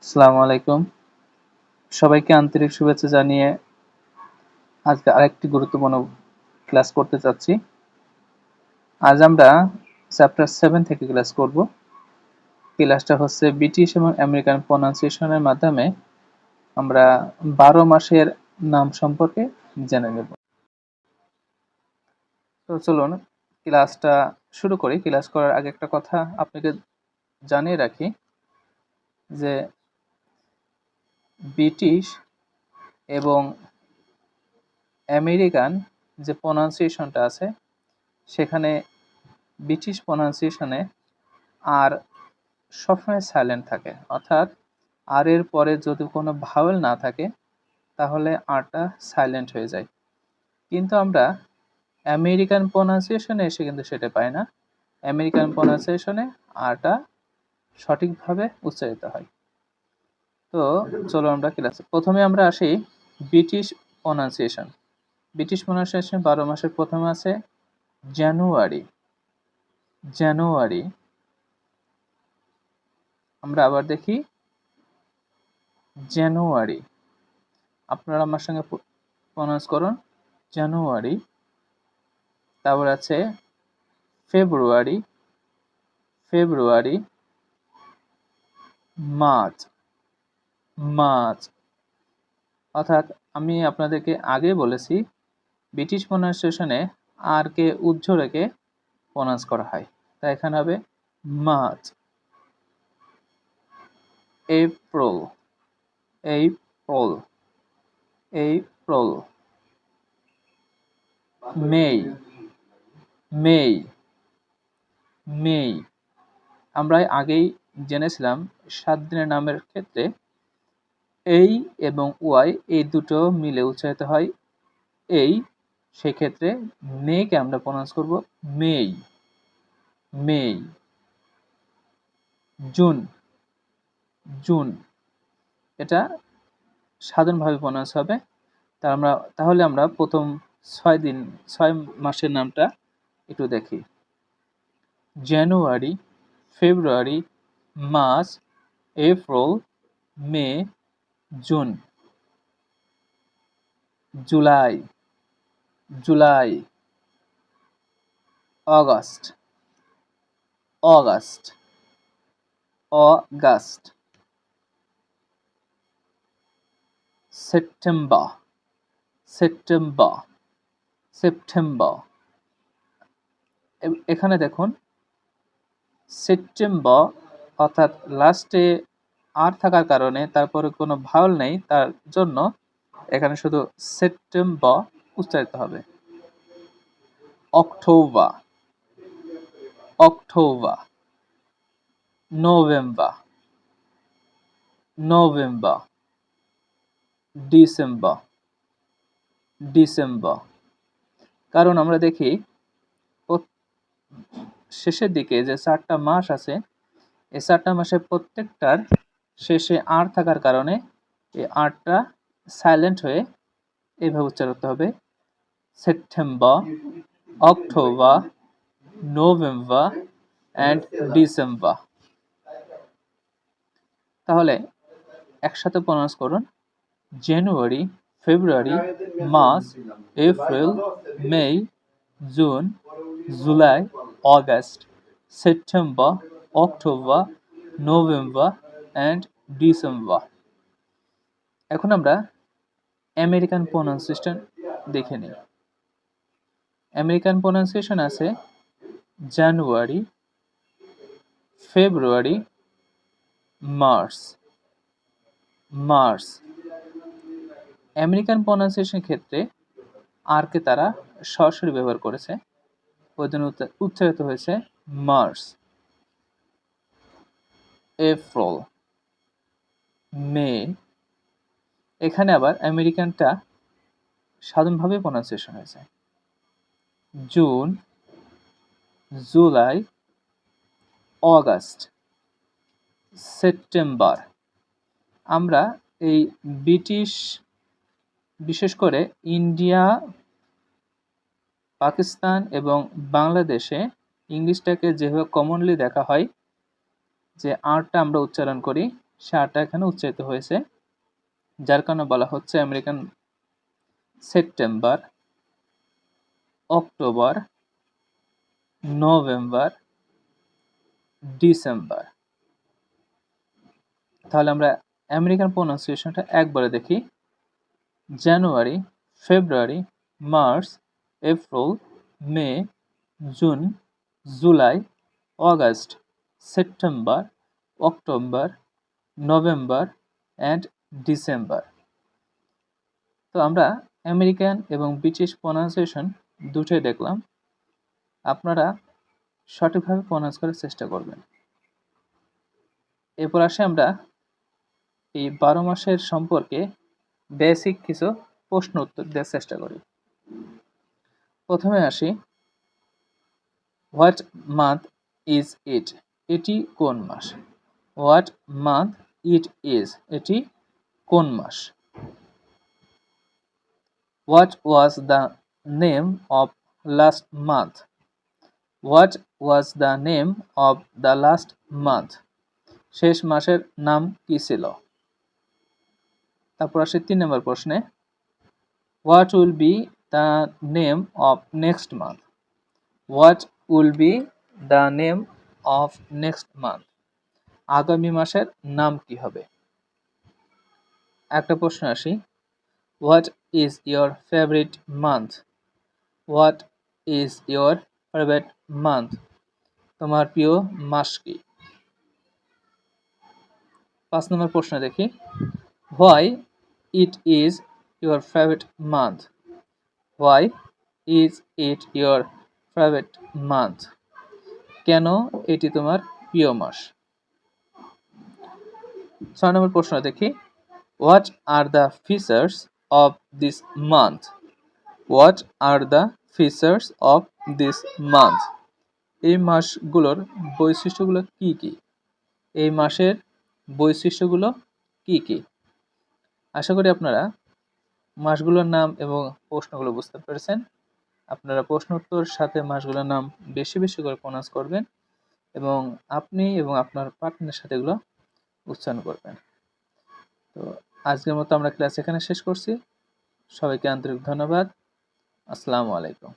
আসসালামু আলাইকুম। সবাইকে আন্তরিক শুভেচ্ছা জানিয়ে আজকে আরেকটি গুরুত্বপূর্ণ ক্লাস করতে চাচ্ছি। আজ আমরা চ্যাপ্টার 7 থেকে ক্লাস করব। ক্লাসটা হচ্ছে ব্রিটিশ এবং আমেরিকান প্রনাউন্সিয়েশনের মাধ্যমে আমরা 12 মাসের নাম সম্পর্কে জেনে নেব। তো চলুন ক্লাসটা শুরু করি। ক্লাস করার আগে একটা কথা আপনাকে জানিয়ে রাখি যে ব্রিটিশ এবং আমেরিকান যে প্রনাউন্সিয়েশনটা আছে সেখানে ব্রিটিশ প্রনাউন্সিয়েশনে আর সবসময় সাইলেন্ট থাকে, অর্থাৎ আর এর পরে যদি কোনো ভাওয়েল না থাকে তাহলে আরটা সাইলেন্ট হয়ে যায়। কিন্তু আমরা আমেরিকান প্রনাউন্সিয়েশনে এসে কিন্তু সেটা পাই না। আমেরিকান প্রনাউন্সিয়েশনে আরটা সঠিকভাবে উচ্চারিত হয়। তো চলো আমরা ক্লাসে প্রথমে আমরা আসি ব্রিটিশ প্রনাউন্সিয়েশন। ব্রিটিশ প্রনাউন্সিয়েশন 12 মাসের প্রথমে আছে জানুয়ারি। জানুয়ারি। আমরা আবার দেখি জানুয়ারি। আপনারা আমার সঙ্গে প্রনাউন্স করুন জানুয়ারি। তারপর আছে ফেব্রুয়ারি। ফেব্রুয়ারি। মার্চ। মার্চ। অর্থাৎ আমি আপনাদেরকে আগে বলেছি ব্রিটিশ প্রনাউন্সিয়েশনে আর কে উজ্জ্ব রেখে প্রনাউন্স করা হয়, তাই এখানে হবে মার্চ। এপ্রিল। এপ্রিল। এপ্রিল। মে। মে। মে। আমরা আগেই জেনেছিলাম 7 দিনের নামের ক্ষেত্রে এই এবং ওয়াই এই দুটো মিলে উচ্চারিত হয় এই, সেক্ষেত্রে মেকে আমরা প্রনাউন্স করব মেই। মেই। জুন। জুন। এটা সাধারণভাবে প্রনাউন্স হবে। তাহলে আমরা প্রথম 6 মাসের নামটা একটু দেখি। January, February, March, April, May, June. July. July. August. August. August. September. September. September. এখানে দেখুন সেপ্টেম্বর অর্থাৎ লাস্টে আর থাকার কারণে তারপরে কোনো ভাওয়েল নেই, তার জন্য এখানে শুধু সেপ্টেম্বর উচ্চারিত হবে। October. October. November. November. December. December. কারণ আমরা দেখি শেষের দিকে যে 4টা মাস আছে এই 4টা মাসের প্রত্যেকটার শেষে আর থাকার কারণে এই আরটা সাইলেন্ট হয়ে এইভাবে উচ্চারিত হবে September, October, November and December. তাহলে একসাথে প্রনাউন্স করুন January, February, March, April, May, June, July, August, September, October, November and December. এখন আমরা আমেরিকান প্রনাউন্সিয়েশন দেখে নিই। আমেরিকান প্রনাউন্সিয়েশন আছে January, February, March. March. American প্রনাউন্সিয়েশনের ক্ষেত্রে আর কে তারা সরাসরি ব্যবহার করেছে, ওই জন্য উচ্চারিত হয়েছে মার্চ। এপ্রিল, মে। এখানে আবার আমেরিকানটা সাধারণভাবে প্রনাউন্সিয়েশন হয়েছে জুন, জুলাই, অগাস্ট, সেপ্টেম্বর। আমরা এই ব্রিটিশ বিশেষ করে ইন্ডিয়া, পাকিস্তান এবং বাংলাদেশে ইংলিশটাকে যেভাবে কমনলি দেখা হয় যে আরটা আমরা উচ্চারণ করি সে আরটা এখানে উচ্চারিত হয়েছে, যার কারণে বলা হচ্ছে American September, October, November, December. তাহলে আমরা আমেরিকান প্রোনাউন্সিয়েশনটা একবারে দেখি। January, February, March, April, May, June, July, August, September, October, November and December. তো আমরা আমেরিকান এবং ব্রিটিশ প্রোনাউন্সিয়েশন দুটোই দেখলাম। আপনারা সঠিকভাবে প্রোনাউন্স করার চেষ্টা করবেন। এরপর আসে আমরা এই 12 মাসের সম্পর্কে বেসিক কিছু প্রশ্ন উত্তর দেওয়ার চেষ্টা করি। প্রথমে আসি, হোয়াট মান্থ ইজ ইট? এটি কোন মাস? What month it is? এটি কোন মাস? What was the name of last month? What was the name of the last month? শেষ মাসের নাম কি ছিল? তারপর আসে 3 নম্বর প্রশ্নে, what will be the name of next month? What will be the name of next month? আগামী মাসের নাম কি হবে? একটা প্রশ্ন আসি, what is your favourite month? What is your favourite month? তোমার প্রিয় মাস কি? 5 নম্বর প্রশ্ন দেখি, why it is your favourite month? Why is it your favourite month? কেন এটি তোমার প্রিয় মাস? 6 নম্বর প্রশ্ন দেখি, what are the features of this month? What are the features of this month? এই মাসগুলোর বৈশিষ্ট্যগুলো কি কি? এই মাসের বৈশিষ্ট্যগুলো কি কি? আশা করি আপনারা মাসগুলোর নাম এবং প্রশ্নগুলো বুঝতে পেরেছেন। আপনারা প্রশ্ন উত্তর সাথে মাসগুলোর নাম বেশি বেশি করে প্রনাউন্স করবেন এবং আপনি এবং আপনার পার্টনারের সাথে এগুলো উচ্চারণ করবেন। তো আজকের মতো আমরা ক্লাস এখানে শেষ করছি। সবাইকে আন্তরিক ধন্যবাদ। আসসালামু আলাইকুম।